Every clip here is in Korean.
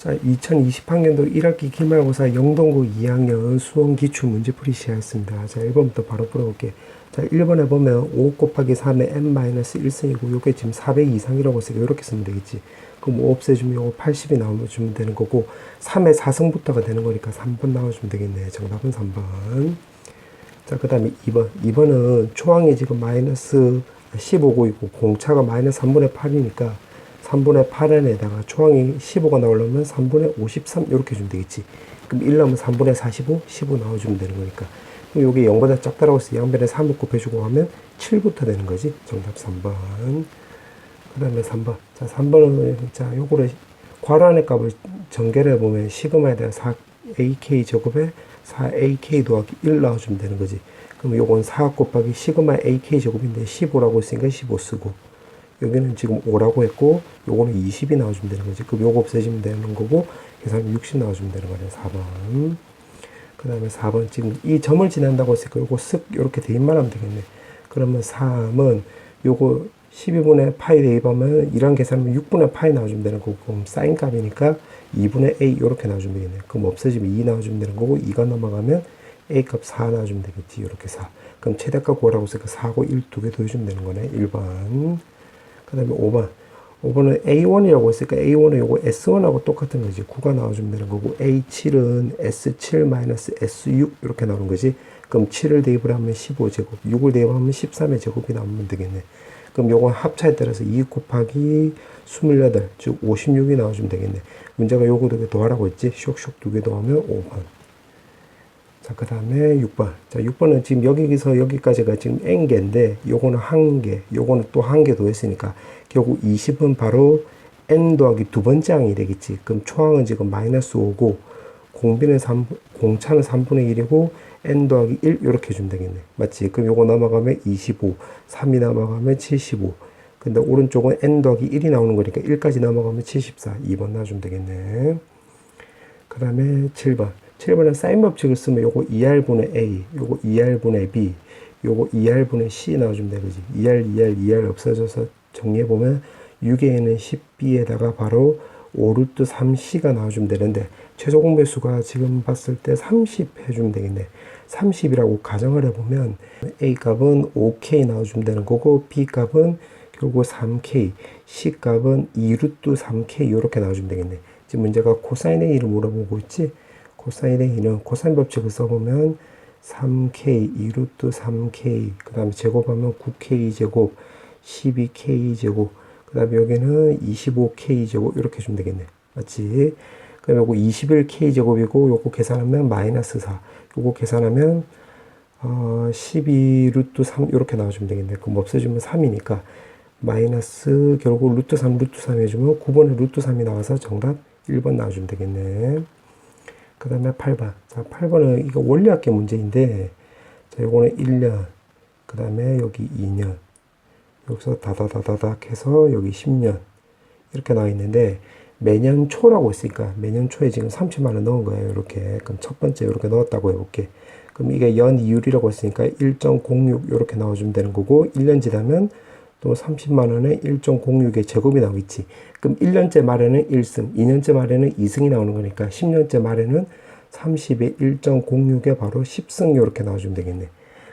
자, 2020학년도 1학기 기말고사 영동고 2학년 수원 기출 문제풀이 시작했습니다. 자, 1번부터 바로 풀어볼게. 자, 1번에 보면 5 곱하기 3의 n-1승이고 요게 지금 400 이상이라고 했으니까 이렇게 쓰면 되겠지. 그럼 5 없애주면 요거 80이 나와주면 되는 거고 3의 4승부터가 되는 거니까 3번 나와주면 되겠네. 정답은 3번. 자, 그 다음에 2번. 2번은 초항이 지금 마이너스 15고이고 공차가 마이너스 3분의 8이니까 3분의 8n에다가 초항이 15가 나오려면 3분의 53 이렇게 주면 되겠지. 그럼 1 나오면 3분의 45, 15 나와주면 되는 거니까. 그럼 요게 0보다 작다라고 해서 양변에 3을 곱해주고 하면 7부터 되는 거지. 정답 3번. 그 다음에 3번. 자, 3번은, 자, 요거를 괄호 안의 값을 전개를 해보면 시그마에 대한 4ak 제곱에 4ak 더하기 1 나와주면 되는 거지. 그럼 요건 4 곱하기 시그마 ak 제곱인데 15라고 했으니까 15 쓰고, 여기는 지금 5라고 했고 요거는 20이 나와주면 되는 거지. 그럼 요거 없애주면 되는 거고 계산하면 60 나와주면 되는 거네. 4번. 그 다음에 4번 지금 이 점을 지난다고 했으니까 요거 쓱 요렇게 대입만 하면 되겠네. 그러면 3은 요거 12분의 파이 대입하면 이랑 계산하면 6분의 파이 나와주면 되는 거고, 그럼 사인 값이니까 2분의 a 요렇게 나와주면 되겠네. 그럼 없애주면 2 나와주면 되는 거고 2가 넘어가면 a 값 4 나와주면 되겠지. 요렇게 4. 그럼 최대값 구하라고 했으니까 4하고 1 두 개 더해주면 되는 거네. 1번. 그 다음에 5번. 5번은 A1이라고 했으니까 A1은 요거 S1하고 똑같은 거지. 9가 나와주면 되는 거고, A7은 S7-S6 이렇게 나오는 거지. 그럼 7을 대입을 하면 15제곱, 6을 대입하면 13의 제곱이 나오면 되겠네. 그럼 요건 합차에 따라서 2 곱하기 28, 즉 56이 나와주면 되겠네. 문제가 요거 두 개 더하라고 했지. 쇽쇽 두 개 더하면 5번. 자, 그 다음에 6번. 자, 6번은 지금 여기서 여기까지가 지금 n개인데, 요거는 1개, 요거는 또 1개 더했으니까, 결국 20은 바로 n 더하기 두 번째 항이 되겠지. 그럼 초항은 지금 마이너스 5고, 공차는 3분의 1이고, n 더하기 1, 요렇게 해주면 되겠네. 맞지? 그럼 요거 넘어가면 25, 3이 넘어가면 75. 근데 오른쪽은 n 더하기 1이 나오는 거니까 1까지 넘어가면 74. 2번 놔주면 되겠네. 그 다음에 7번. 7번은 사인 법칙을 쓰면 요거 2r분의 a, 요거 2r분의 b, 요거 2r분의 c 나와주면 되겠지. 2r 없어져서 정리해보면 6에는 10b에다가 바로 5루트 3c가 나와주면 되는데, 최소 공배수가 지금 봤을 때 30 해주면 되겠네. 30이라고 가정을 해보면 a 값은 5k 나와주면 되는 거고, b 값은 결국 3k, c 값은 2루트 3k 이렇게 나와주면 되겠네. 지금 문제가 코사인 a를 물어보고 있지. 코사인 a는 코사인 법칙을 써보면 3k, 2루트 3k, 그 다음에 제곱하면 9k 제곱, 12k 제곱, 그 다음에 여기는 25k 제곱 이렇게 해주면 되겠네. 맞지? 그럼 요거 21k 제곱이고 요거 계산하면 마이너스 4, 요거 계산하면 12루트 3 이렇게 나와주면 되겠네. 그럼 없애주면 3이니까 마이너스 결국 루트 3 해주면 9번에 루트 3이 나와서 정답 1번 나와주면 되겠네. 그 다음에 8번. 자, 8번은 이거 원리학계 문제인데, 자, 요거는 1년, 그 다음에 여기 2년, 여기서 다다다다닥 해서 여기 10년, 이렇게 나와 있는데, 매년 초라고 했으니까, 매년 초에 지금 30만원 넣은 거예요, 이렇게. 그럼 첫 번째 이렇게 넣었다고 해볼게. 그럼 이게 연 이율이라고 했으니까 1.06 이렇게 나와주면 되는 거고, 1년 지나면 또 30만원에 1.06의 제곱이 나오겠지. 그럼 1년째 말에는 1승, 2년째 말에는 2승이 나오는 거니까 10년째 말에는 30에 1.06에 바로 10승 이렇게 나와주면 되겠네.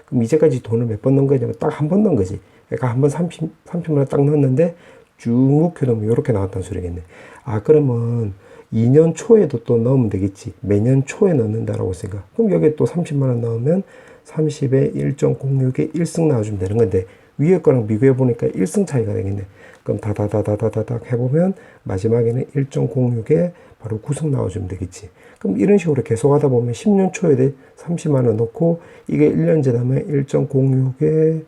그럼 이제까지 돈을 몇 번 넣은 거냐면 딱 한 번 넣은 거지. 그러니까 한 번 30만원 딱 넣었는데 쭉 묶여놓으면 이렇게 나왔다는 소리겠네. 아, 그러면 2년 초에도 또 넣으면 되겠지. 매년 초에 넣는다라고 했으니까. 그럼 여기에 또 30만원 넣으면 30에 1.06에 1승 나와주면 되는 건데, 위에 거랑 비교해 보니까 1승 차이가 되겠네. 그럼 다다다다다닥 해보면 마지막에는 1.06에 바로 9승 나와주면 되겠지. 그럼 이런 식으로 계속 하다 보면 10년 초에 30만원 넣고 이게 1년 지나면 1.06에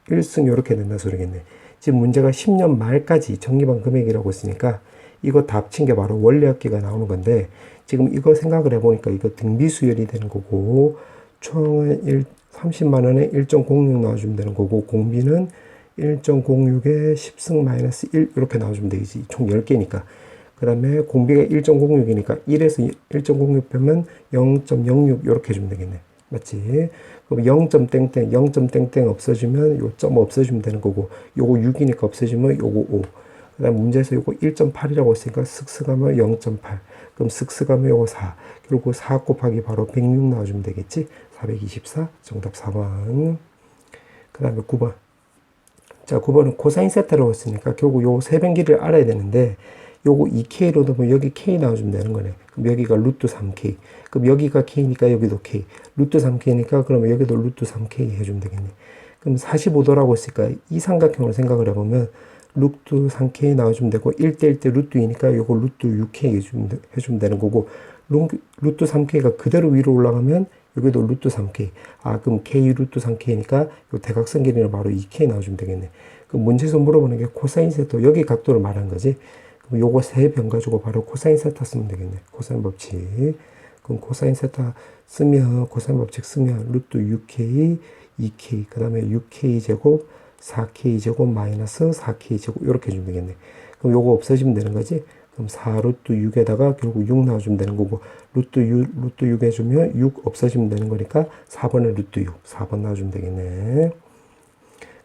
1승 이렇게 된다 소리겠네. 지금 문제가 10년 말까지 적립한 금액이라고 했으니까 이거 다 합친 게 바로 원리학계가 나오는 건데, 지금 이거 생각을 해보니까 이거 등비수열이 되는 거고, 총은 30만원에 1.06 나와주면 되는 거고, 공비는 1.06에 10승 마이너스 1 이렇게 나와주면 되겠지. 총 10개니까. 그 다음에 공비가 1.06이니까 1에서 1.06 빼면 0.06 이렇게 해주면 되겠네. 맞지? 그럼 0.땡땡, 0.땡땡 없어지면 요 점 없어지면 되는 거고, 요거 6이니까 없어지면 요거 5. 그 다음 문제에서 요거 1.8이라고 했으니까 슥슥하면 0.8. 그럼 쓱쓱 하면 요거 4. 결국 4 곱하기 바로 106 나와주면 되겠지? 424. 정답 4번. 그 다음에 9번. 자, 9번은 코사인 세타라고 했으니까 결국 요 세변기를 알아야 되는데 요거 2K로 넣으면 여기 K 나와주면 되는 거네. 그럼 여기가 루트 3K. 그럼 여기가 K니까 여기도 K. 루트 3K니까 그러면 여기도 루트 3K 해주면 되겠네. 그럼 45도라고 했으니까 이 삼각형을 생각을 해보면 루트 3K 나와주면 되고 1대 1대 루트 2니까 요거 루트 6K 해주면 되는 거고 루트 3K가 그대로 위로 올라가면 여기도 루트 3K. 아, 그럼 K 루트 3K니까 요 대각선 길이는 바로 2K 나와주면 되겠네. 그럼 문제에서 물어보는 게 코사인 세타, 여기 각도를 말한 거지. 그럼 요거 세 변 가지고 바로 코사인 세타 쓰면 되겠네. 코사인 법칙. 그럼 코사인 세타 쓰면, 코사인 법칙 쓰면 루트 6K, 2K, 그 다음에 6K 제곱, 4K 제곱 마이너스 4K 제곱 이렇게 해주면 되겠네. 그럼 요거 없어지면 되는 거지. 그럼 4 루트 6에다가 결국 6 나와주면 되는 거고 루트 6 해주면 6 없어지면 되는 거니까 4번에 루트 6, 4번 나와주면 되겠네.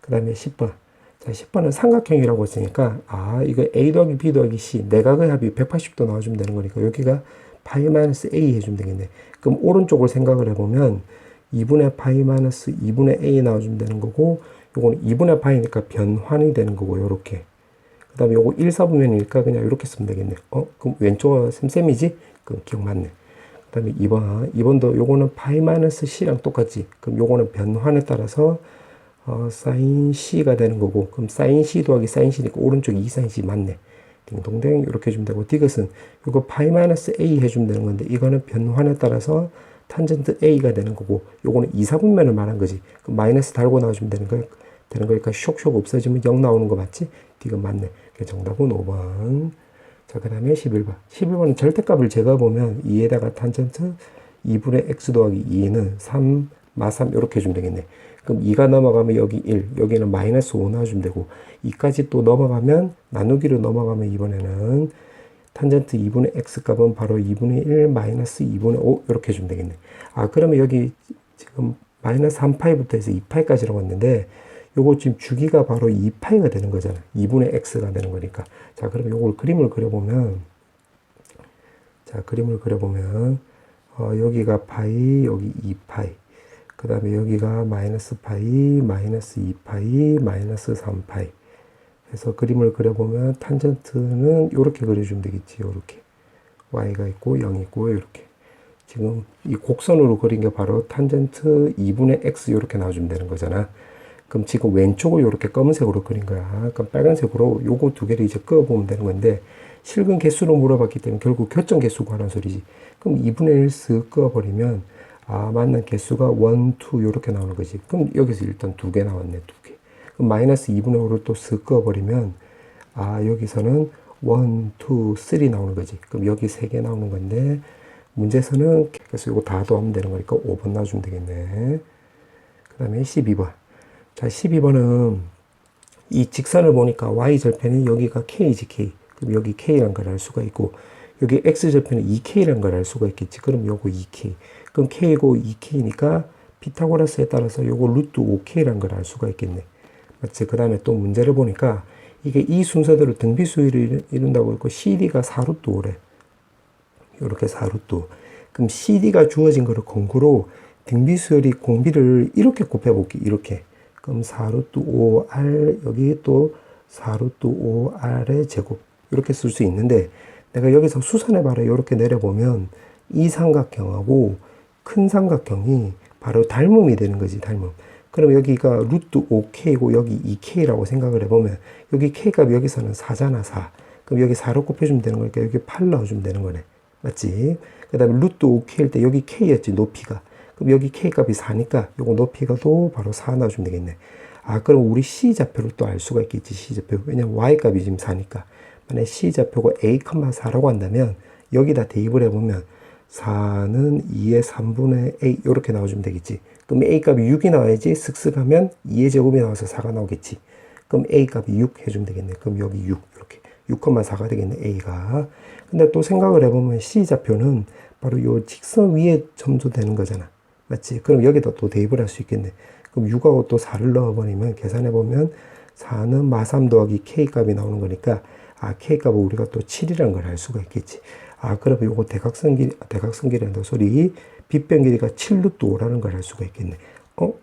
그 다음에 10번. 자, 10번은 삼각형이라고 했으니까 아, 이거 A 더하기 B 더하기 C 내각의 합이 180도 나와주면 되는 거니까 여기가 파이 마이너스 A 해주면 되겠네. 그럼 오른쪽을 생각을 해보면 2분의 파이 마이너스 2분의 A 나와주면 되는 거고 요거는 2분의 파이니까 변환이 되는 거고 요렇게. 그 다음에 요거 1, 4분면이니까 그냥 이렇게 쓰면 되겠네. 그럼 왼쪽은 쌤쌤이지? 그럼 기억 맞네. 그 다음에 2번. 2번도 요거는 파이 마이너스 C랑 똑같지. 그럼 요거는 변환에 따라서 사인 C가 되는 거고 그럼 사인 C 더하기 사인 C니까 오른쪽이 2 사인 C 맞네. 딩동댕 이렇게 해주면 되고 디귿은 요거 파이 마이너스 A 해주면 되는 건데 이거는 변환에 따라서 탄젠트 A가 되는 거고 요거는 2, 4분면을 말한 거지. 그럼 마이너스 달고 나와주면 되는 거니까 쇽쇽 없어지면 0 나오는 거 맞지? 디귿 맞네. 정답은 5번. 자, 그 다음에 11번. 11번은 절대값을 제거해보면 2에다가 탄젠트 2분의 x 더하기 2는 3, 마3 이렇게 해주면 되겠네. 그럼 2가 넘어가면 여기 1, 여기는 마이너스 5 나와주면 되고 2까지 또 넘어가면 나누기로 넘어가면 이번에는 탄젠트 2분의 x 값은 바로 2분의 1 마이너스 2분의 5 이렇게 해주면 되겠네. 아, 그러면 여기 지금 마이너스 3파이부터 해서 2파이까지라고 했는데 요거 지금 주기가 바로 2파이가 되는 거잖아. 2분의 x가 되는 거니까. 자, 그럼 요걸 그림을 그려보면 여기가 파이, 여기 2파이. 그 다음에 여기가 마이너스 파이, 마이너스 2파이, 마이너스 3파이. 해서 그림을 그려보면 탄젠트는 요렇게 그려주면 되겠지. 요렇게. y가 있고 0이 있고 이렇게. 지금 이 곡선으로 그린 게 바로 탄젠트 2분의 x 요렇게 나와주면 되는 거잖아. 그럼 지금 왼쪽을 이렇게 검은색으로 그린 거야. 그럼 빨간색으로 요거 두 개를 이제 그어보면 되는 건데 실근 개수로 물어봤기 때문에 결국 교점 개수 구하는 소리지. 그럼 2분의 1 쓱 그어버리면 아, 만난 개수가 1, 2 요렇게 나오는 거지. 그럼 여기서 일단 두 개 나왔네. 두 개. 그럼 마이너스 2분의 5를 또 쓱 그어버리면 아, 여기서는 1, 2, 3 나오는 거지. 그럼 여기 세 개 나오는 건데 문제에서는 그래서 요거 다 더하면 되는 거니까 5번 놔주면 되겠네. 그 다음에 12번. 자, 12번은 이 직선을 보니까 y절편이 여기가 k지, k. 그럼 여기 k란 걸 알 수가 있고 여기 x절편은 2k란 걸 알 수가 있겠지. 그럼 요거 2k. 그럼 k고 2k니까 피타고라스에 따라서 요거 루트 5k란 걸 알 수가 있겠네. 맞지? 그 다음에 또 문제를 보니까 이게 이 순서대로 등비수열을 이룬다고 했고 CD가 4루트 5래. 요렇게 4루트 5. 그럼 CD가 주어진 거를 공구로 등비수열이 공비를 이렇게 곱해볼게. 이렇게. 그럼 4루트 5R 여기 또 4루트 5R의 제곱 이렇게 쓸 수 있는데 내가 여기서 수선해 봐라 이렇게 내려보면 이 삼각형하고 큰 삼각형이 바로 닮음이 되는 거지. 닮음. 그럼 여기가 루트 5K고 여기 2K라고 생각을 해보면 여기 K값 여기서는 4잖아. 4. 그럼 여기 4로 곱해주면 되는 거니까 여기 8 넣어주면 되는 거네. 맞지? 그 다음에 루트 5K일 때 여기 K였지. 높이가. 그럼 여기 K값이 4니까 요거 높이가 또 바로 4 넣어주면 되겠네. 아, 그럼 우리 C좌표를 또 알 수가 있겠지. C좌표. 왜냐면 Y값이 지금 4니까. 만약에 C좌표가 A,4라고 한다면 여기다 대입을 해보면 4는 2의 3분의 A 이렇게 나와주면 되겠지. 그럼 A값이 6이 나와야지 슥슥 하면 2의 제곱이 나와서 4가 나오겠지. 그럼 A값이 6 해주면 되겠네. 그럼 여기 6 이렇게 6,4가 되겠네. A가. 근데 또 생각을 해보면 C좌표는 바로 요 직선 위에 점조되는 거잖아. 맞지? 그럼 여기다 또 대입을 할 수 있겠네. 그럼 6하고 또 4를 넣어버리면 계산해보면 4는 마3 더하기 K값이 나오는 거니까 아, K값을 우리가 또 7이라는 걸 알 수가 있겠지. 아, 그러면 요거 대각선 길이란다 소리. 빗변 길이가 7루트 5라는 걸 알 수가 있겠네.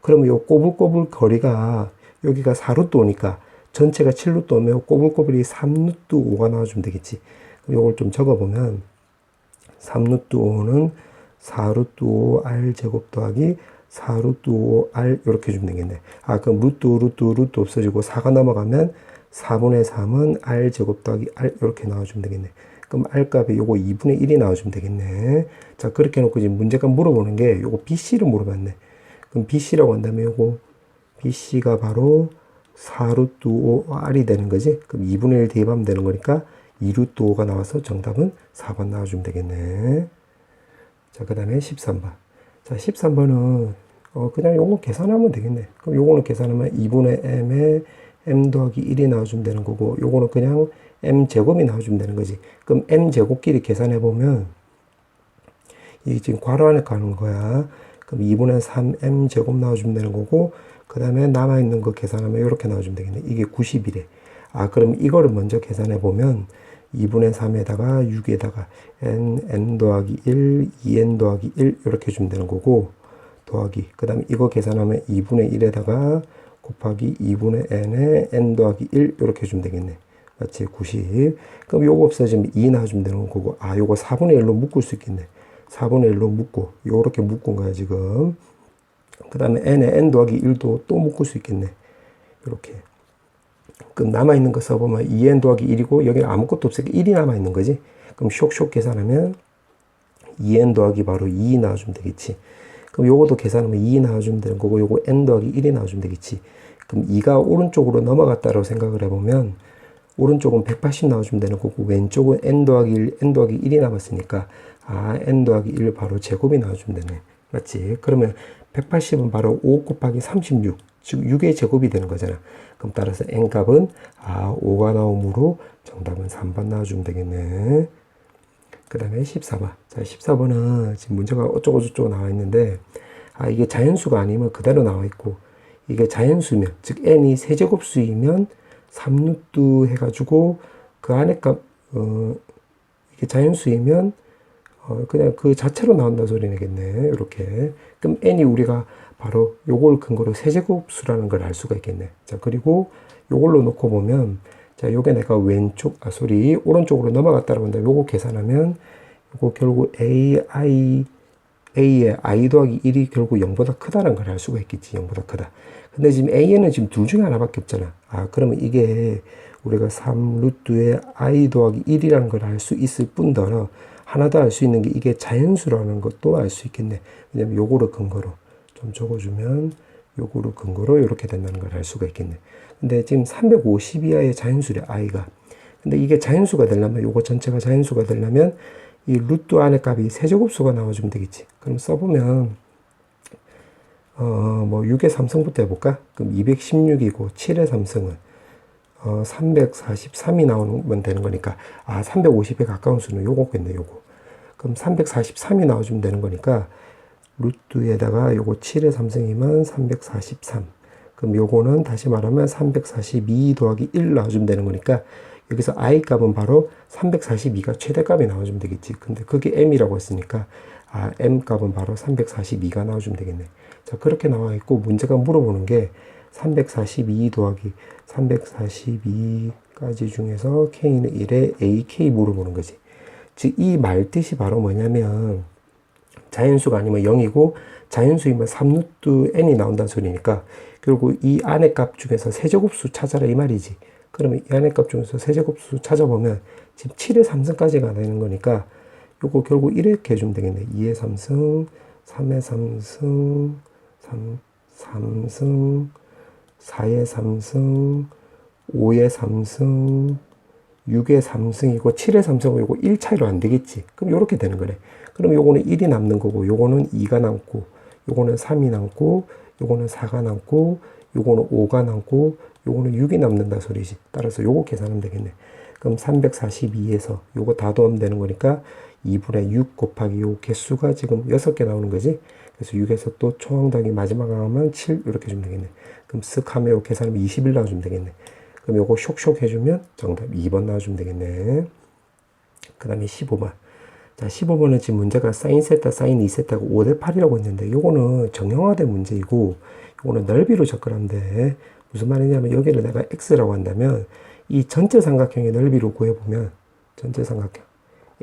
그러면 요 꼬불꼬불 거리가 여기가 4루트 5니까 전체가 7루트 5면 꼬불꼬불이 3루트 5가 나와주면 되겠지. 그럼 요걸 좀 적어보면 3루트 5는 4루트 5r 제곱 더하기 4루트 5r 이렇게 주면 되겠네. 아, 그럼 루트 없어지고 4가 넘어가면 4분의 3은 r 제곱 더하기 r 이렇게 나와주면 되겠네. 그럼 r 값이 요거 2분의 1이 나와주면 되겠네. 자, 그렇게 해놓고 지금 문제가 물어보는 게 요거 BC를 물어봤네. 그럼 BC라고 한다면 요거 BC가 바로 4루트 5r이 되는 거지. 그럼 2분의 1 대입하면 되는 거니까 2루트 5가 나와서 정답은 4번 나와주면 되겠네. 자, 그 다음에 13번. 자, 13번은 그냥 요거 계산하면 되겠네. 그럼 요거는 계산하면 2분의 m에 m 더하기 1이 나와주면 되는 거고, 요거는 그냥 m 제곱이 나와주면 되는 거지. 그럼 m 제곱끼리 계산해보면 이게 지금 괄호 안에 가는 거야. 그럼 2분의 3m 제곱 나와주면 되는 거고, 그 다음에 남아있는 거 계산하면 이렇게 나와주면 되겠네. 이게 90이래. 아, 그럼 이거를 먼저 계산해보면 2분의 3에다가 6에다가 n 더하기 1, 2n 더하기 1 이렇게 주면 되는 거고, 더하기 그 다음에 이거 계산하면 2분의 1에다가 곱하기 2분의 n에 n 더하기 1 이렇게 주면 되겠네. 맞지? 90. 그럼 요거 없어지면 2 나와주면 되는 거고, 아, 요거 4분의 1로 묶을 수 있겠네. 4분의 1로 묶고 요렇게 묶은 거야 지금. 그 다음에 n에 n 더하기 1도 또 묶을 수 있겠네. 이렇게. 그럼 남아있는 거 써보면 2n 더하기 1이고 여기는 아무것도 없으니까 1이 남아있는 거지. 그럼 쇽쇽 계산하면 2n 더하기 바로 2 나와주면 되겠지. 그럼 요것도 계산하면 2 나와주면 되는 거고, 요거 n 더하기 1이 나와주면 되겠지. 그럼 2가 오른쪽으로 넘어갔다고 생각을 해보면 오른쪽은 180 나와주면 되는 거고, 왼쪽은 n 더하기 1, n 더하기 1이 남았으니까 아, n 더하기 1 바로 제곱이 나와주면 되네. 맞지? 그러면 180은 바로 5 곱하기 36, 즉 6의 제곱이 되는 거잖아. 그럼 따라서 n 값은 5가 나오므로 정답은 3번 나와주면 되겠네. 그 다음에 14번. 자, 14번은 지금 문제가 어쩌고저쩌고 나와 있는데, 이게 자연수가 아니면 그대로 나와 있고, 이게 자연수면, 즉 n이 세제곱수이면 3루트 해가지고 그 안에 값, 이게 자연수이면 그냥 그 자체로 나온다 소리네겠네. 이렇게. 그럼 n이 우리가 바로 요걸 근거로 세제곱수라는 걸 알 수가 있겠네. 자, 그리고 요걸로 놓고 보면, 자, 요게 내가 오른쪽으로 넘어갔다고 한다. 요거 계산하면, 요거 결국 A의 I 더하기 1이 결국 0보다 크다는 걸 알 수가 있겠지. 0보다 크다. 근데 지금 A에는 지금 둘 중에 하나밖에 없잖아. 그러면 이게 우리가 3루트의 I 더하기 1이라는 걸 알 수 있을 뿐더러, 하나 더 알 수 있는 게 이게 자연수라는 것도 알 수 있겠네. 왜냐면 요거를 근거로 좀 적어주면, 요거를 근거로 이렇게 된다는 걸 알 수가 있겠네. 근데 지금 350 이하의 자연수래, i가. 근데 이게 자연수가 되려면, 요거 전체가 자연수가 되려면 이 루트 안에 값이 세제곱수가 나와주면 되겠지. 그럼 써보면 6의 3승부터 해볼까? 그럼 216이고 7의 3승은 343이 나오면 되는 거니까, 350에 가까운 수는 요거겠네, 요거. 그럼 343이 나와주면 되는 거니까 루트에다가 요거 7의 3승이면 343. 그럼 요거는 다시 말하면 342 더하기 1 나와주면 되는 거니까, 여기서 I 값은 바로 342가 최대값이 나와주면 되겠지. 근데 그게 m이라고 했으니까 m 값은 바로 342가 나와주면 되겠네. 자, 그렇게 나와 있고, 문제가 물어보는 게 342 더하기 342까지 중에서 k는 1에 ak 물어보는 거지. 즉 이 말뜻이 바로 뭐냐면, 자연수가 아니면 0이고 자연수이면 3루트 n이 나온다는 소리니까, 결국 이 안의 값 중에서 세제곱수 찾아라 이 말이지. 그러면 이 안의 값 중에서 세제곱수 찾아보면 지금 7의 3승까지가 되는 거니까 요거 결국 이렇게 해주면 되겠네. 2의 3승, 3의 3승, 3승, 4의 3승, 5의 3승, 6의 3승이고 7의 3승은 요거 1 차이로 안 되겠지. 그럼 요렇게 되는 거네. 그럼 요거는 1이 남는 거고, 요거는 2가 남고, 요거는 3이 남고, 요거는 4가 남고, 요거는 5가 남고, 요거는 6이 남는다 소리지. 따라서 요거 계산하면 되겠네. 그럼 342에서 요거 다 더하면 되는 거니까 2분의 6 곱하기 요 개수가 지금 6개 나오는 거지. 그래서 6에서 또 총항 마지막 항하면 7 이렇게 주면 되겠네. 그럼 쓱 하면 요 계산하면 21 나와주면 되겠네. 그럼 요거 쇽쇽 해주면 정답 2번 나와주면 되겠네. 그 다음에 15번. 자, 15번은 지금 문제가 사인 세타, 사인 2세타가 5대 8이라고 했는데 요거는 정형화된 문제이고 요거는 넓이로 접근하면 돼. 무슨 말이냐면 여기를 내가 x라고 한다면 이 전체 삼각형의 넓이로 구해보면 전체 삼각형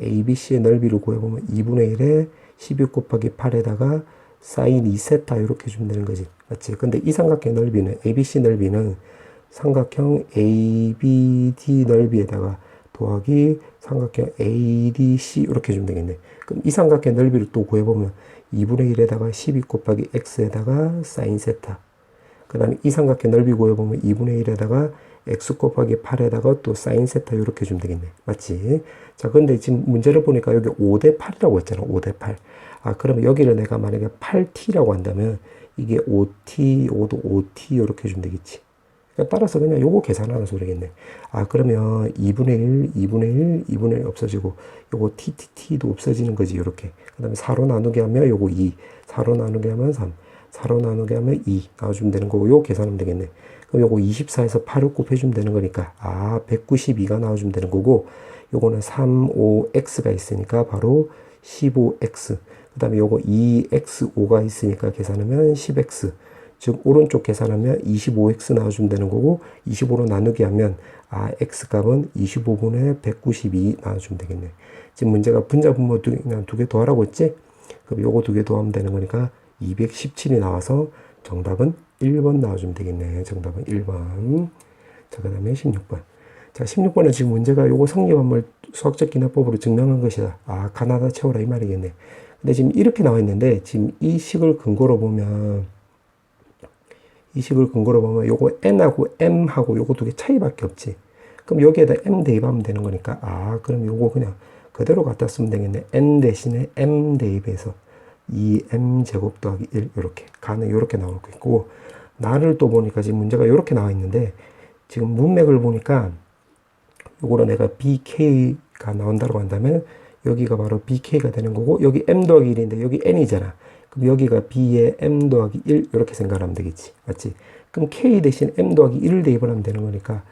ABC의 넓이로 구해보면 2분의 1에 12 곱하기 8에다가 사인 2세타 이렇게 주면 되는 거지. 맞지? 근데 이 삼각형 넓이는 ABC 넓이는 삼각형 ABD 넓이에다가 더하기 삼각형 ADC 이렇게 주면 되겠네. 그럼 이 삼각형 넓이를 또 구해보면 2분의 1에다가 12 곱하기 x에다가 사인 세타. 그 다음에 이 삼각형 넓이 구해보면 2분의 1에다가 x 곱하기 8에다가 또 사인 세타 이렇게 주면 되겠네. 맞지? 자, 근데 지금 문제를 보니까 여기 5대 8이라고 했잖아. 5대 8. 아, 그러면 여기를 내가 만약에 8t라고 한다면 이게 5t, 요것도 5t 이렇게 주면 되겠지. 그러니까 따라서 그냥 요거 계산하는 소리겠네. 아, 그러면 2분의 1, 2분의 1, 2분의 1 없어지고 요거 t도 없어지는 거지. 요렇게. 그 다음에 4로 나누게 하면 요거 2, 4로 나누게 하면 3, 4로 나누게 하면 2 나와주면 되는 거고 요거 계산하면 되겠네. 그럼 요거 24에서 8을 곱해주면 되는 거니까 192가 나와주면 되는 거고 요거는 3, 5x가 있으니까 바로 15x. 그 다음에 요거 2x5가 있으니까 계산하면 10x. 즉 오른쪽 계산하면 25x 나와주면 되는 거고 25로 나누게 하면 x값은 25분의 192 나와주면 되겠네. 지금 문제가 분자 분모 두 개 더하라고 했지? 그럼 요거 두 개 더하면 되는 거니까 217이 나와서 정답은 1번 나와주면 되겠네. 정답은 1번. 자, 그 다음에 16번. 자, 16번은 지금 문제가 요거 성립한물 수학적 기납법으로 증명한 것이다. 가나다 채워라 이 말이겠네. 근데 지금 이렇게 나와 있는데 지금 이 식을 근거로 보면 요거 n하고 m하고 요거 두 개 차이밖에 없지. 그럼 여기에다 m 대입하면 되는 거니까 그럼 요거 그냥 그대로 갖다 쓰면 되겠네. n 대신에 m 대입해서 2m 제곱 더하기 1 이렇게 가는 이렇게 나오고 있고 나를 또 보니까 지금 문제가 이렇게 나와 있는데 지금 문맥을 보니까 요거를 내가 bk가 나온다고 한다면 여기가 바로 bk가 되는 거고 여기 m 더하기 1인데 여기 n이잖아. 그럼 여기가 b에 m 더하기 1 이렇게 생각하면 되겠지. 맞지? 그럼 k 대신 m 더하기 1을 대입을 하면 되는 거니까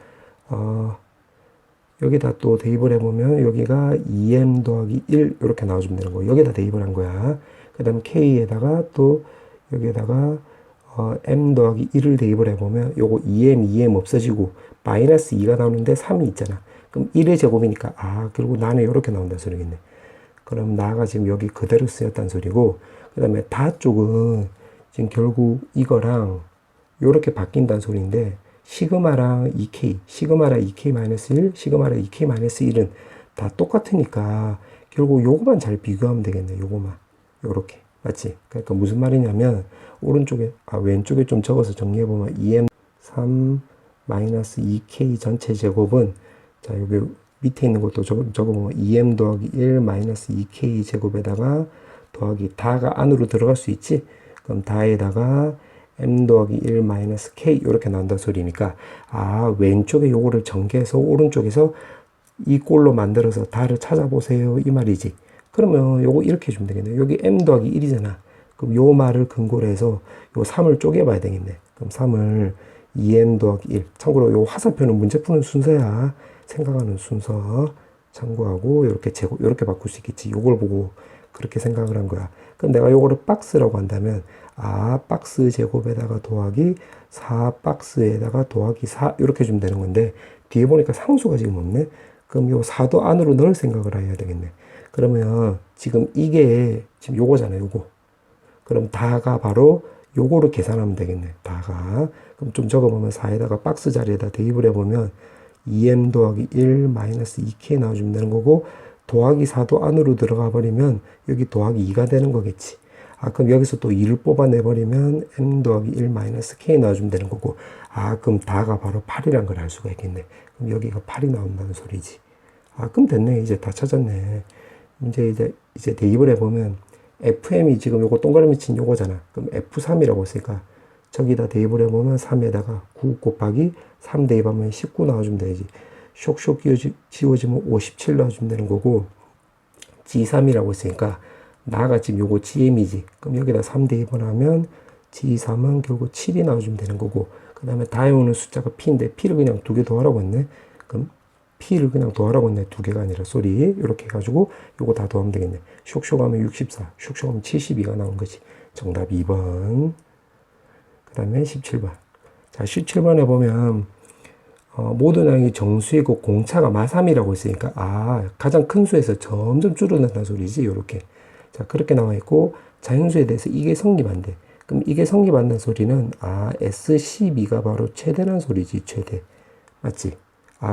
여기다 또 대입을 해보면 여기가 2m 더하기 1 이렇게 나와주면 되는 거고 여기다 대입을 한 거야. 그 다음에 k에다가 또 여기에다가 m 더하기 1을 대입을 해보면 요거 2m 없어지고 마이너스 2가 나오는데 3이 있잖아. 그럼 1의 제곱이니까 그리고 나는 이렇게 나온다는 소리겠네. 그럼 나가 지금 여기 그대로 쓰였다는 소리고 그 다음에 다 쪽은 지금 결국 이거랑 요렇게 바뀐다는 소리인데 시그마랑 2k, 시그마랑 2k-1, 시그마랑 2k-1은 다 똑같으니까 결국 요거만 잘 비교하면 되겠네. 요거만 요렇게 맞지? 그러니까 무슨 말이냐면 오른쪽에 왼쪽에 좀 적어서 정리해보면 2m 3 마이너스 2k 전체 제곱은 자 여기 밑에 있는 것도 적어보면 2m 더하기 1 마이너스 2k 제곱에다가 더하기 다가 안으로 들어갈 수 있지? 그럼 다에다가 m 더하기 1 마이너스 k 이렇게 나온다 소리니까 왼쪽에 요거를 전개해서 오른쪽에서 이 꼴로 만들어서 다를 찾아보세요 이 말이지. 그러면 요거 이렇게 해주면 되겠네. 여기 m 더하기 1이잖아. 그럼 요 말을 근거로 해서 요 3을 쪼개봐야 되겠네. 그럼 3을 2m 더하기 1. 참고로 요 화살표는 문제 푸는 순서야. 생각하는 순서 참고하고 이렇게 바꿀 수 있겠지. 요걸 보고 그렇게 생각을 한 거야. 그럼 내가 요거를 박스라고 한다면 박스 제곱에다가 더하기 4 박스에다가 더하기 4 이렇게 주면 되는 건데 뒤에 보니까 상수가 지금 없네. 그럼 요 4도 안으로 넣을 생각을 해야 되겠네. 그러면 지금 이게 지금 요거잖아요. 요거. 그럼 다가 바로 요거를 계산하면 되겠네. 다가. 그럼 좀 적어보면 4에다가 박스 자리에다 대입을 해보면 2m 더하기 1 마이너스 2k 나와주면 되는 거고 더하기 4도 안으로 들어가 버리면 여기 더하기 2가 되는 거겠지. 그럼 여기서 또 2를 뽑아내버리면 m 더하기 1 마이너스 k 나와주면 되는 거고 그럼 다가 바로 8이란 걸 알 수가 있겠네. 그럼 여기가 8이 나온다는 소리지. 그럼 됐네. 이제 다 찾았네. 이제 대입을 해보면 fm이 지금 요거 동그라미 친 요거잖아. 그럼 f3이라고 했으니까 저기다 대입을 해보면 3에다가 9 곱하기 3 대입하면 19 나와주면 되지. 쇽쇽 지워지면 57 나와주면 되는 거고 G3이라고 했으니까 나가 지금 요거 GM이지. 그럼 여기다 3 대입을 하면 G3은 결국 7이 나와주면 되는 거고 그 다음에 다에 오는 숫자가 P인데 P를 그냥 두 개 더하라고 했네. 그럼 P를 그냥 더하라고 했네. 두 개가 아니라 쏘리. 이렇게 해가지고 요거 다 더하면 되겠네. 슉슉 하면 64, 슉슉 하면 72가 나오는 거지. 정답 2번. 그 다음에 17번. 자, 17번에 보면 모든 항이 정수이고 공차가 마3이라고 했으니까 가장 큰 수에서 점점 줄어든다는 소리지. 요렇게. 자, 그렇게 나와 있고 자연수에 대해서 이게 성립한대. 그럼 이게 성립한다는 소리는 S12가 바로 최대란 소리지. 최대. 맞지?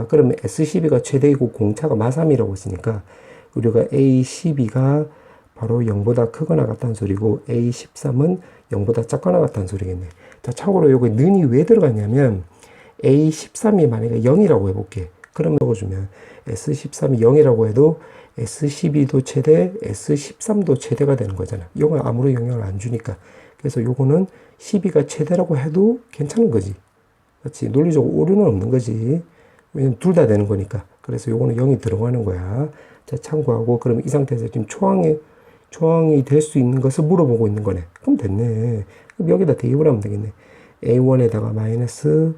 그러면 S12가 최대이고 공차가 마3이라고 했으니까 우리가 A12가 바로 0보다 크거나 같다는 소리고 A13은 0보다 작거나 같다는 소리겠네. 자, 참고로 요거 는이 왜 들어갔냐면 A13이 만약에 0이라고 해볼게. 그럼 적어주면 S13이 0이라고 해도 S12도 최대, S13도 최대가 되는 거잖아. 이건 아무런 영향을 안 주니까. 그래서 요거는 12가 최대라고 해도 괜찮은 거지. 그렇지? 논리적으로 오류는 없는 거지. 왜냐면 둘 다 되는 거니까. 그래서 요거는 0이 들어가는 거야. 자, 참고하고, 그럼 이 상태에서 지금 초항이 될 수 있는 것을 물어보고 있는 거네. 그럼 됐네. 그럼 여기다 대입을 하면 되겠네. A1에다가 마이너스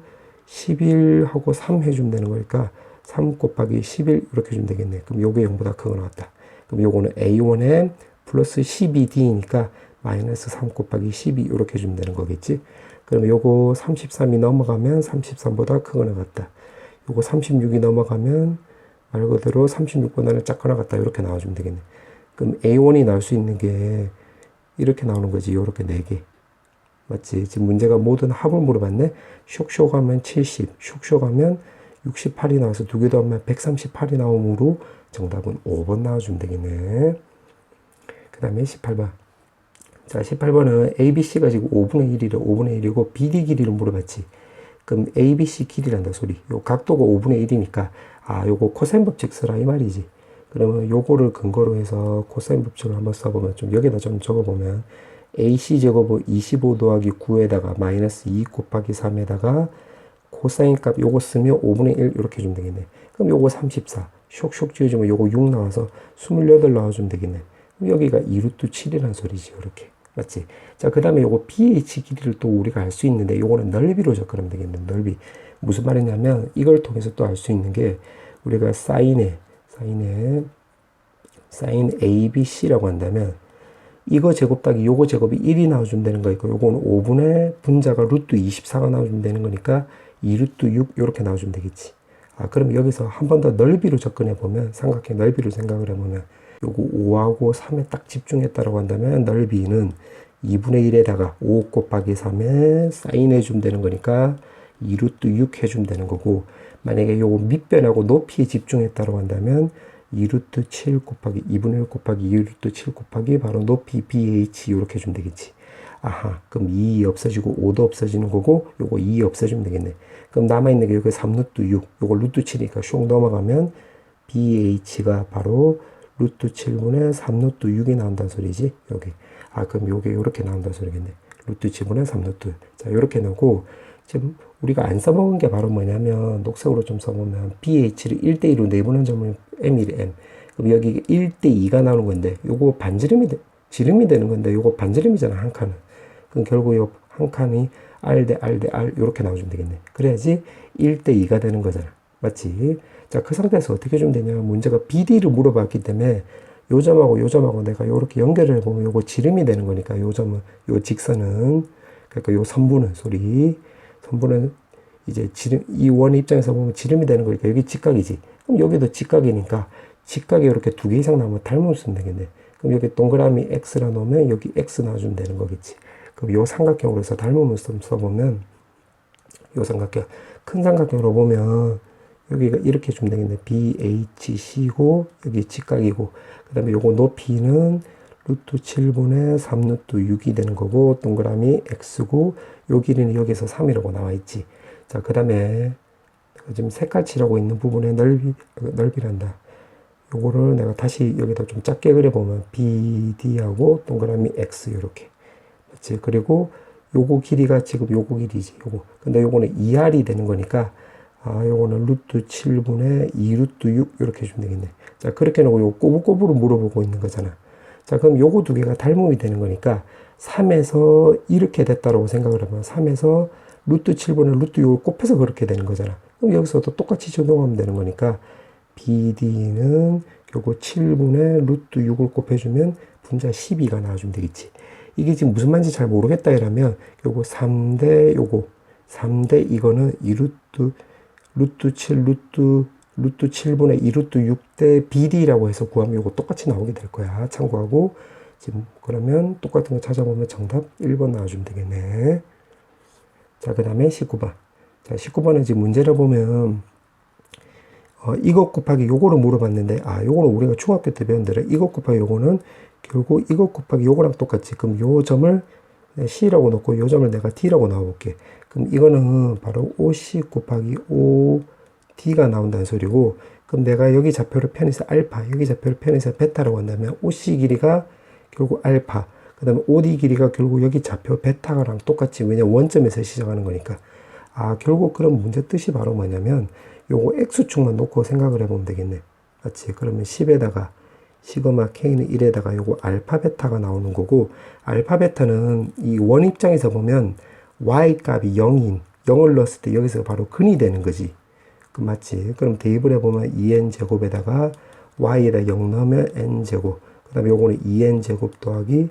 11하고 3 해주면 되는 거니까 3 곱하기 11 이렇게 해주면 되겠네. 그럼 요게 0보다 크거 나왔다. 그럼 요거는 A1에 플러스 12D니까 마이너스 3 곱하기 12 이렇게 해주면 되는 거겠지. 그럼 요거 33이 넘어가면 33보다 크거 나갔다. 요거 36이 넘어가면 말 그대로 36보다는 작거나 같다. 이렇게 나와주면 되겠네. 그럼 A1이 나올 수 있는 게 이렇게 나오는 거지. 요렇게 4개. 맞지? 지금 문제가 모든 합을 물어봤네. 슉슉 하면 70, 슉슉 하면 68이 나와서 두 개 더하면 138이 나오므로 정답은 5번 나와주면 되겠네. 그 다음에 18번. 자, 18번은 ABC가 지금 5분의 1이래. 5분의 1이고 BD 길이를 물어봤지. 그럼 ABC 길이란다 소리. 요 각도가 5분의 1이니까 요거 코사인 법칙 쓰라 이 말이지. 그러면 요거를 근거로 해서 코사인 법칙을 한번 써보면 좀 여기다 좀 적어보면 AC 제곱은 25 더하기 9에다가 마이너스 2 곱하기 3에다가 코사인 값 요거 쓰면 5분의 1 이렇게 해주면 되겠네. 그럼 요거 34 쇽쇽 지어주면 요거 6 나와서 28 나와주면 되겠네. 그럼 여기가 2루트 7이라는 소리지. 이렇게. 맞지? 자, 그 다음에 요거 BH 길이를 또 우리가 알 수 있는데 요거는 넓이로 접근하면 되겠네. 넓이. 무슨 말이냐면 이걸 통해서 또 알 수 있는 게 우리가 사인 ABC라고 한다면 이거 제곱 따기 요거 제곱이 1이 나와주면 되는 거니까 요거는 5분의 분자가 루트 24가 나와주면 되는 거니까 2루트 6 이렇게 나와주면 되겠지. 그럼 여기서 한 번 더 넓이로 접근해 보면 삼각형 넓이로 생각을 해보면 요거 5하고 3에 딱 집중했다라고 한다면 넓이는 2분의 1에다가 5 곱하기 3에 사인해 주면 되는 거니까 2루트 6 해주면 되는 거고, 만약에 요거 밑변하고 높이에 집중했다라고 한다면 2루트 7 곱하기 2분의 1 곱하기 2루트 7 곱하기 바로 높이 BH 이렇게 해주면 되겠지. 그럼 2 없어지고 5도 없어지는 거고 요거 2 없어지면 되겠네. 그럼 남아있는 게 여기 3루트 6 요거 루트 7이니까 슉 넘어가면 BH가 바로 루트 7분의 3루트 6이 나온다는 소리지. 여기. 그럼 요게 요렇게 나온다는 소리겠네. 루트 7분의 3루트. 자, 요렇게 나오고, 지금 우리가 안 써먹은 게 바로 뭐냐면, 녹색으로 좀 써보면, BH를 1대2로 내보낸 점을 M이래, M. 그럼 여기 1대2가 나오는 건데, 요거 지름이 되는 건데, 요거 반지름이잖아, 한 칸은. 그럼 결국 요 한 칸이 R 대 R 대 R, 요렇게 나와주면 되겠네. 그래야지 1대2가 되는 거잖아. 맞지? 자, 그 상태에서 어떻게 해주면 되냐. 문제가 BD를 물어봤기 때문에 요 점하고 내가 요렇게 연결을 해보면 요거 지름이 되는 거니까 요 점은, 요 직선은, 그러니까 요 선분은 이제 지름, 이 원 입장에서 보면 지름이 되는 거니까 여기 직각이지. 그럼 여기도 직각이니까 직각이 이렇게 두 개 이상 나오면 닮으면 쓰면 되겠네. 그럼 여기 동그라미 X라 놓으면 여기 X 나와주면 되는 거겠지. 그럼 요 삼각형으로 해서 닮으면 써보면 요 삼각형, 큰 삼각형으로 보면 여기가 이렇게 주면 되겠네. BHC고 여기 직각이고 그 다음에 요거 높이는 루트 7분의 3루트 6이 되는 거고 동그라미 X고 요 길이는 여기서 3이라고 나와 있지. 자, 그 다음에 지금 색깔 칠하고 있는 부분의 넓이란다. 요거를 내가 다시 여기다 좀 작게 그려보면 BD하고 동그라미 X 이렇게. 맞지? 그리고 요거 길이가 지금 요거 길이지. 요거. 근데 요거는 2R이 되는 거니까 요거는 루트 7분의 2루트 6 이렇게 해주면 되겠네. 자, 그렇게 놓고 요거 꼬불꼬불로 물어보고 있는 거잖아. 자, 그럼 요거 두 개가 닮음이 되는 거니까 3에서 이렇게 됐다라고 생각을 하면 3에서 루트 7분의 루트 6을 곱해서 그렇게 되는 거잖아. 그럼 여기서도 똑같이 적용하면 되는 거니까 BD는 결국 7분의 루트 6을 곱해주면 분자 12가 나와주면 되겠지. 이게 지금 무슨 말인지 잘 모르겠다 이러면 요거 3대 요거 3대 이거는 2루트 루트 7 루트 7분의 2루트 6대 BD라고 해서 구하면 요거 똑같이 나오게 될 거야. 참고하고 지금 그러면 똑같은 거 찾아보면 정답 1번 나와주면 되겠네. 자, 그 다음에 19번. 자, 19번은 지금 문제를 보면 이것 곱하기 요거를 물어봤는데 요거는 우리가 중학교 때 배운 대로 이것 곱하기 요거는 결국 이것 곱하기 요거랑 똑같지. 그럼 요 점을 C라고 놓고 요 점을 내가 D라고 나와볼게. 그럼 이거는 바로 OC 곱하기 OD가 나온다는 소리고, 그럼 내가 여기 좌표를 편해서 알파, 여기 좌표를 편해서 베타라고 한다면 OC 길이가 결국 알파, 그 다음에 OD 길이가 결국 여기 좌표 베타랑 똑같지. 왜냐면 원점에서 시작하는 거니까. 결국 그런 문제 뜻이 바로 뭐냐면 요거 X축만 놓고 생각을 해보면 되겠네. 맞지? 그러면 10에다가 시그마 K는 1에다가 요거 알파 베타가 나오는 거고, 알파 베타는 이 원 입장에서 보면 Y 값이 0인 0을 넣었을 때 여기서 바로 근이 되는 거지. 그 맞지? 그럼 대입을 해보면 2n 제곱에다가 Y에다 0 넣으면 n 제곱, 그 다음에 요거는 2n 제곱 더하기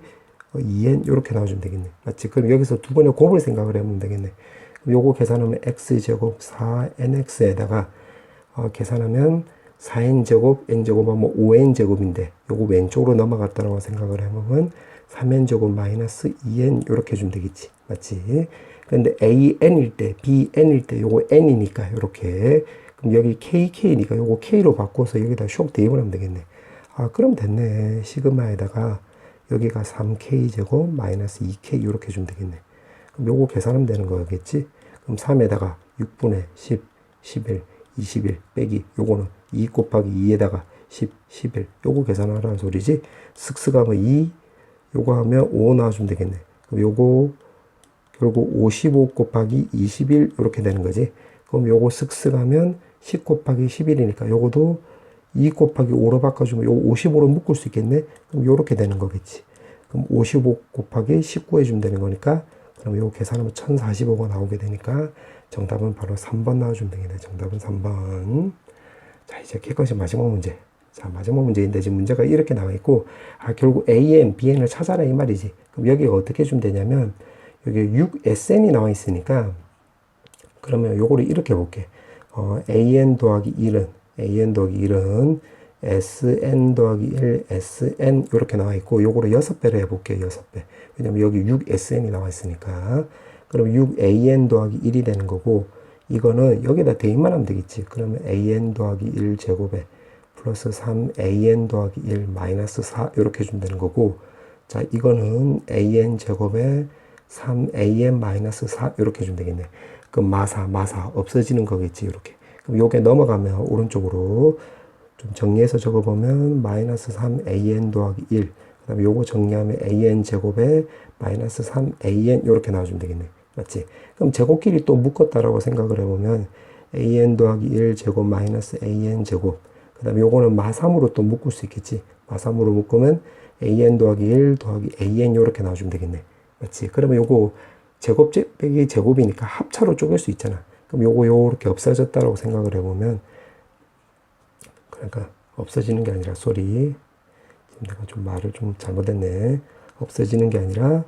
2n 요렇게 나와주면 되겠네. 맞지? 그럼 여기서 두 번의 곱을 생각을 해보면 되겠네. 요거 계산하면 x제곱 4nx에다가 계산하면 4n제곱 n제곱하면 5n제곱인데 요거 왼쪽으로 넘어갔다고 생각을 해보면 3n제곱 마이너스 2n 요렇게 해주면 되겠지. 맞지? 근데 an일 때 bn일 때 요거 n이니까 요렇게, 그럼 여기 kk니까 요거 k로 바꿔서 여기다 쇽 대입을 하면 되겠네. 그럼 됐네. 시그마에다가 여기가 3k제곱 마이너스 2k 요렇게 해주면 되겠네. 그럼 요거 계산하면 되는 거겠지? 그럼 3에다가 6분의 10, 11, 21 빼기 요거는 2 곱하기 2에다가 10, 11 요거 계산하라는 소리지. 쓱쓱 하면 2 요거 하면 5 나와주면 되겠네. 그럼 요거 결국 55 곱하기 21 이렇게 되는 거지. 그럼 요거 쓱쓱 하면 10 곱하기 11이니까 요거도 2 곱하기 5로 바꿔주면 요거 55로 묶을 수 있겠네. 그럼 요렇게 되는 거겠지. 그럼 55 곱하기 19 해주면 되는 거니까, 그럼 요거 계산하면 1045가 나오게 되니까 정답은 바로 3번 나와주면 되겠네. 정답은 3번. 자, 이제 객관식 마지막 문제. 자, 마지막 문제인데 지금 문제가 이렇게 나와 있고, 결국 AN, BN을 찾아라 이 말이지. 그럼 여기가 어떻게 해주면 되냐면, 여기 6SN이 나와 있으니까, 그러면 요거를 이렇게 볼게. AN 더하기 1은, AN 더하기 1은 SN 더하기 1, SN 이렇게 나와 있고, 요거를 6배로 해볼게요. 6배. 왜냐면 여기 6SN이 나와 있으니까. 그럼 6AN 더하기 1이 되는 거고, 이거는 여기다 대입만 하면 되겠지. 그러면 AN 더하기 1 제곱에 플러스 3AN 더하기 1 마이너스 4 이렇게 해주면 되는 거고, 자, 이거는 AN 제곱에 3AN 마이너스 4 이렇게 해주면 되겠네. 그럼 마사 없어지는 거겠지. 이렇게. 그럼 요게 넘어가면 오른쪽으로 좀 정리해서 적어보면 마이너스 3AN 더하기 1, 그 다음에 요거 정리하면 AN 제곱에 마이너스 3AN 이렇게 나와주면 되겠네. 맞지? 그럼 제곱끼리 또 묶었다라고 생각을 해보면 AN 더하기 1 제곱 마이너스 AN 제곱, 그 다음에 요거는 마3으로 또 묶을 수 있겠지. 마3으로 묶으면 AN 더하기 1 더하기 AN 이렇게 나와주면 되겠네. 맞지? 그러면 요거 제곱 빼기 제곱이니까 합차로 쪼갤 수 있잖아. 그럼 요거 요렇게 없어졌다라고 생각을 해보면, 그러니까 없어지는 게 아니라 지금 내가 좀 말을 좀 잘못했네. 없어지는 게 아니라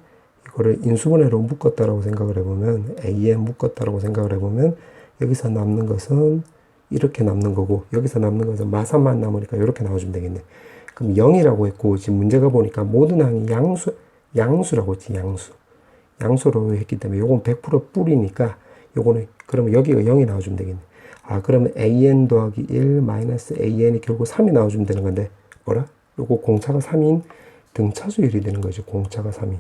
이거를 인수분해로 묶었다라고 생각을 해보면, A에 묶었다라고 생각을 해보면 여기서 남는 것은 이렇게 남는 거고, 여기서 남는 것은 마삼만 남으니까 이렇게 나와주면 되겠네. 그럼 0이라고 했고, 지금 문제가 보니까 모든 항이 양수라고 했지. 양수로 했기 때문에 요건 100% 뿔이니까 요거는 그러면 여기가 0이 나와주면 되겠네. 그러면 AN 더하기 1 마이너스 AN이 결국 3이 나와주면 되는 건데, 뭐라? 요거 공차가 3인 등차수열이 되는 거죠. 공차가 3인.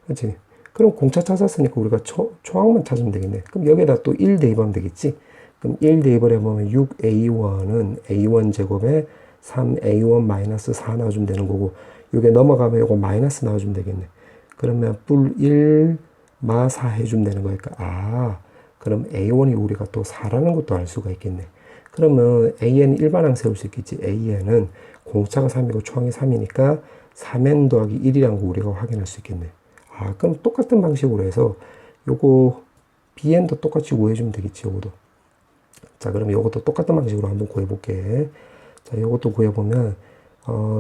그렇지? 그럼 공차 찾았으니까 우리가 초항만 찾으면 되겠네. 그럼 여기에다 또 1 대입하면 되겠지. 그럼 1 대입을 해보면 6A1은 A1 제곱에 3A1 마이너스 4 나와주면 되는 거고, 요게 넘어가면 요거 마이너스 나와주면 되겠네. 그러면 뿔 1 마 4 해주면 되는 거니까, 그럼 A1이 우리가 또 4라는 것도 알 수가 있겠네. 그러면 AN 일반항 세울 수 있겠지. AN은 공차가 3이고 초항이 3이니까 3N 더하기 1이라는 거 우리가 확인할 수 있겠네. 그럼 똑같은 방식으로 해서 요거 BN도 똑같이 구해주면 되겠지. 요거도. 자, 그러면 이것도 똑같은 방식으로 한번 구해볼게. 자, 이것도 구해보면,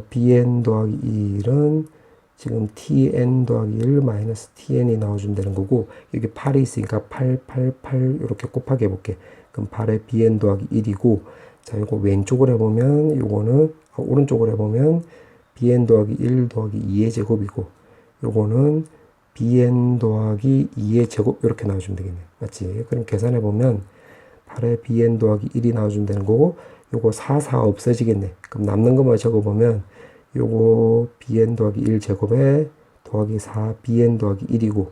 bn 더하기 1은 지금 tn 더하기 1 마이너스 tn이 나와주면 되는 거고, 여기 8이 있으니까 8, 8, 8 이렇게 곱하기 해볼게. 그럼 8에 bn 더하기 1이고, 자, 요거 왼쪽으로 해보면, 요거는, 오른쪽으로 해보면, bn 더하기 1 더하기 2의 제곱이고, 요거는 bn 더하기 2의 제곱, 이렇게 나와주면 되겠네. 맞지? 그럼 계산해보면, 8에 bn 더하기 1이 나와주면 되는 거고, 요거 4, 4 없어지겠네. 그럼 남는 것만 적어보면, 요거 bn 더하기 1 제곱에 더하기 4 bn 더하기 1이고,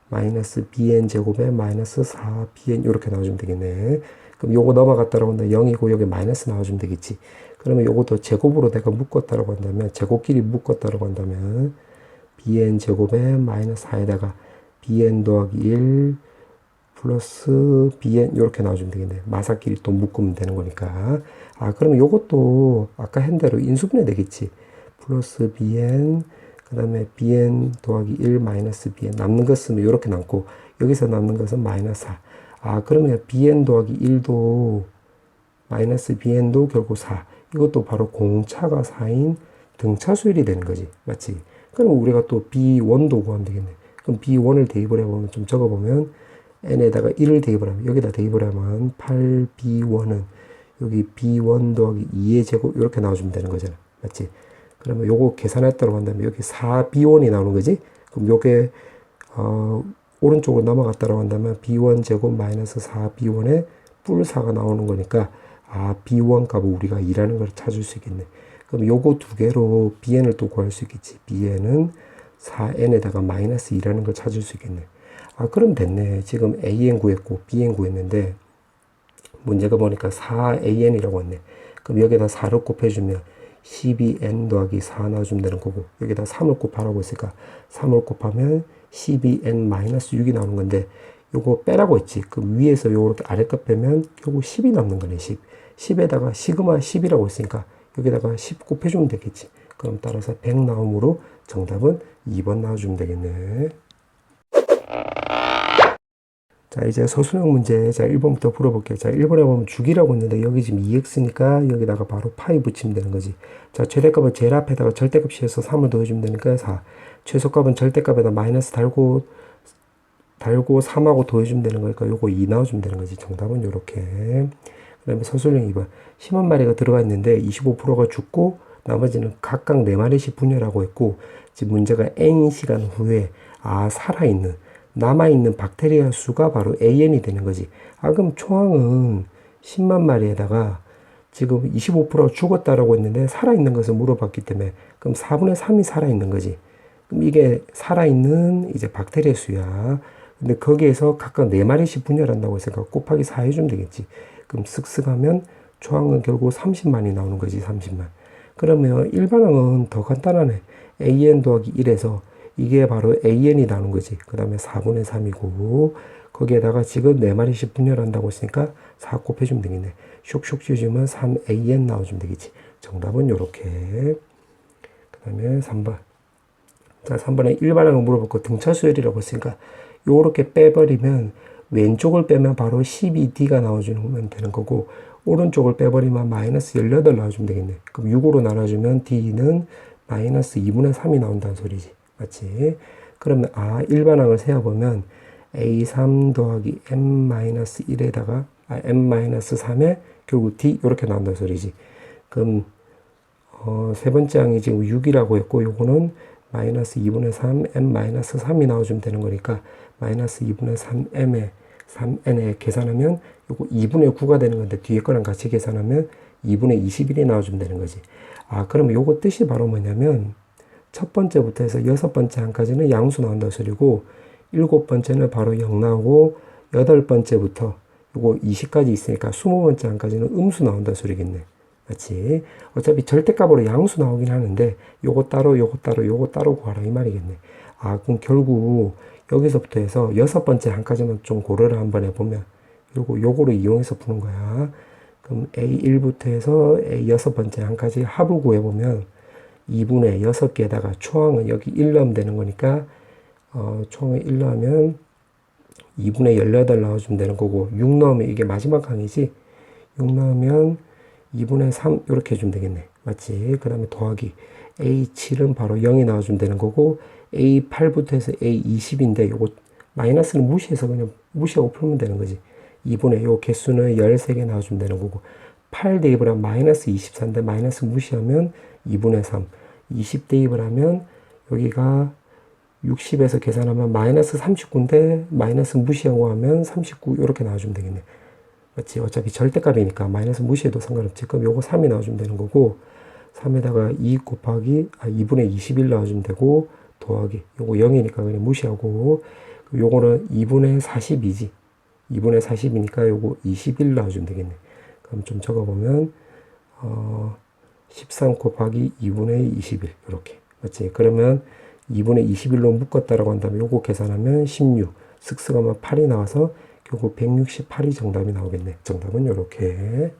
마이너스 bn 제곱에 마이너스 4 bn 이렇게 나와주면 되겠네. 그럼 요거 넘어갔다라고 한다면 0이고 여기 마이너스 나와주면 되겠지. 그러면 요것도 제곱으로 내가 묶었다라고 한다면, 제곱끼리 묶었다라고 한다면, bn 제곱에 마이너스 4에다가 bn 더하기 1 플러스 bn 이렇게 나와주면 되겠네. 마사끼리 또 묶으면 되는 거니까. 그러면 요것도 아까 한 대로 인수분해 되겠지. 플러스 bn 그 다음에 bn 더하기 1 마이너스 bn 남는 것 쓰면 이렇게 남고 여기서 남는 것은 마이너스 4. 그러면 bn 더하기 1도 마이너스 bn도 결국 4. 이것도 바로 공차가 4인 등차수열이 되는 거지. 맞지? 그럼 우리가 또 b1도 구하면 되겠네. 그럼 b1을 대입을 해보면 좀 적어보면 n에다가 1을 대입을 하면 여기다 대입을 하면 8b1은 여기 b1 더하기 2의 제곱 이렇게 나와주면 되는 거잖아. 맞지? 그러면 요거 계산했다고 한다면 여기 4b1이 나오는 거지? 그럼 요게 오른쪽으로 넘어갔다고 한다면 b1 제곱 마이너스 4b1에 뿔 4가 나오는 거니까 b1 값을 우리가 2라는 걸 찾을 수 있겠네. 그럼 요거 두 개로 bn을 또 구할 수 있겠지. bn은 4n에다가 마이너스 2라는 걸 찾을 수 있겠네. 그럼 됐네. 지금 an 구했고 bn 구했는데 문제가 보니까 4an이라고 했네. 그럼 여기다 4를 곱해주면 12n 더하기 4 나와주면 되는 거고 여기다 3을 곱하라고 했으니까 3을 곱하면 12n 마이너스 6이 나오는 건데 요거 빼라고 했지. 그럼 위에서 요렇게 아래값 빼면 결국 10이 남는 거네. 10. 10에다가 시그마 10이라고 했으니까 여기다가 10 곱해주면 되겠지. 그럼 따라서 100 나옴으로 정답은 2번 나와주면 되겠네. 자, 이제 서술형 문제, 자, 1번부터 풀어볼게요. 자, 1번에 보면 주기라고 했는데, 여기 지금 2x니까 여기다가 바로 파이 붙이면 되는 거지. 자, 최대값은 제일 앞에다가 절대값 씌워서 3을 더해주면 되니까 4. 최소값은 절대값에다 마이너스 달고 3하고 더해주면 되는 거니까 요거 2 나와주면 되는 거지. 정답은 요렇게. 그 다음에 서술형 2번. 10만 마리가 들어가 있는데 25%가 죽고 나머지는 각각 4마리씩 분열하고 있고, 지금 문제가 n시간 후에, 살아있는, 남아있는 박테리아 수가 바로 AN이 되는 거지. 그럼 초항은 10만 마리에다가 지금 25%가 죽었다라고 했는데 살아있는 것을 물어봤기 때문에 그럼 4분의 3이 살아있는 거지. 그럼 이게 살아있는 이제 박테리아 수야. 근데 거기에서 각각 4마리씩 분열한다고 했으니까 곱하기 4 해주면 되겠지. 그럼 쓱쓱 하면 초항은 결국 30만이 나오는 거지. 30만. 그러면 일반항은 더 간단하네. AN 더하기 1에서 이게 바로 AN이 나오는 거지. 그 다음에 4분의 3이고 거기에다가 지금 4마리씩 분열한다고 했으니까 4 곱해주면 되겠네. 슉슉 씌워주면 3AN 나와주면 되겠지. 정답은 요렇게. 그 다음에 3번. 자, 3번에 일반항을 물어봤고 등차수열이라고 했으니까 요렇게 빼버리면 왼쪽을 빼면 바로 12D가 나와주면 되는 거고 오른쪽을 빼버리면 마이너스 18 나와주면 되겠네. 그럼 6으로 나눠주면 D는 마이너스 2분의 3이 나온다는 소리지. 맞지? 그러면 일반항을 세어보면 A3 더하기 M-1에다가 M-3에 결국 D 이렇게 나온다는 소리지. 그럼 세 번째 항이 지금 6이라고 했고 요거는 마이너스 2분의 3 M-3이 나와주면 되는 거니까 마이너스 2분의 3M에 3N에 계산하면 요거 2분의 9가 되는 건데 뒤에 거랑 같이 계산하면 2분의 21이 나와주면 되는 거지. 그러면 요거 뜻이 바로 뭐냐면 첫 번째부터 해서 여섯 번째 항까지는 양수 나온다 소리고 일곱 번째는 바로 0 나오고 여덟 번째부터 요거 20까지 있으니까 20번째 항까지는 음수 나온다 소리겠네. 맞지? 어차피 절대값으로 양수 나오긴 하는데 요거 따로 요거 따로 요거 따로 구하라 이 말이겠네. 그럼 결국 여기서부터 해서 여섯 번째 항까지만 좀 고려를 한번 해보면 요거를 이용해서 푸는 거야. 그럼 A1부터 해서 A 여섯 번째 항까지 합을 구해보면 2분의 6개에다가 초항은 여기 1 넣으면 되는 거니까 초항을 1 넣으면 2분의 18 나와주면 되는 거고 6 넣으면 이게 마지막 항이지. 6 넣으면 2분의 3 이렇게 해주면 되겠네. 맞지? 그 다음에 더하기 A7은 바로 0이 나와주면 되는 거고 A8부터 해서 A20인데 요거 마이너스는 무시해서 그냥 무시하고 풀면 되는 거지. 2분의 요 개수는 13개 나와주면 되는 거고 8 대입을 하면 마이너스 24인데 마이너스 무시하면 2분의 3 20 대입을 하면 여기가 60에서 계산하면 마이너스 39인데 마이너스 무시하고 하면 39 이렇게 나와주면 되겠네. 맞지? 어차피 절대값이니까 마이너스 무시해도 상관없지. 그럼 요거 3이 나와주면 되는 거고 3에다가 2 곱하기 2분의 21 나와주면 되고 더하기 요거 0이니까 그냥 무시하고 요거는 2분의 40이지. 2분의 40이니까 요거 21 나와주면 되겠네. 그럼 좀 적어보면 13 곱하기 2분의 21 이렇게 맞지? 그러면 2분의 21로 묶었다라고 한다면 요거 계산하면 16 쓱쓱하면 8이 나와서 결국 168이 정답이 나오겠네. 정답은 요렇게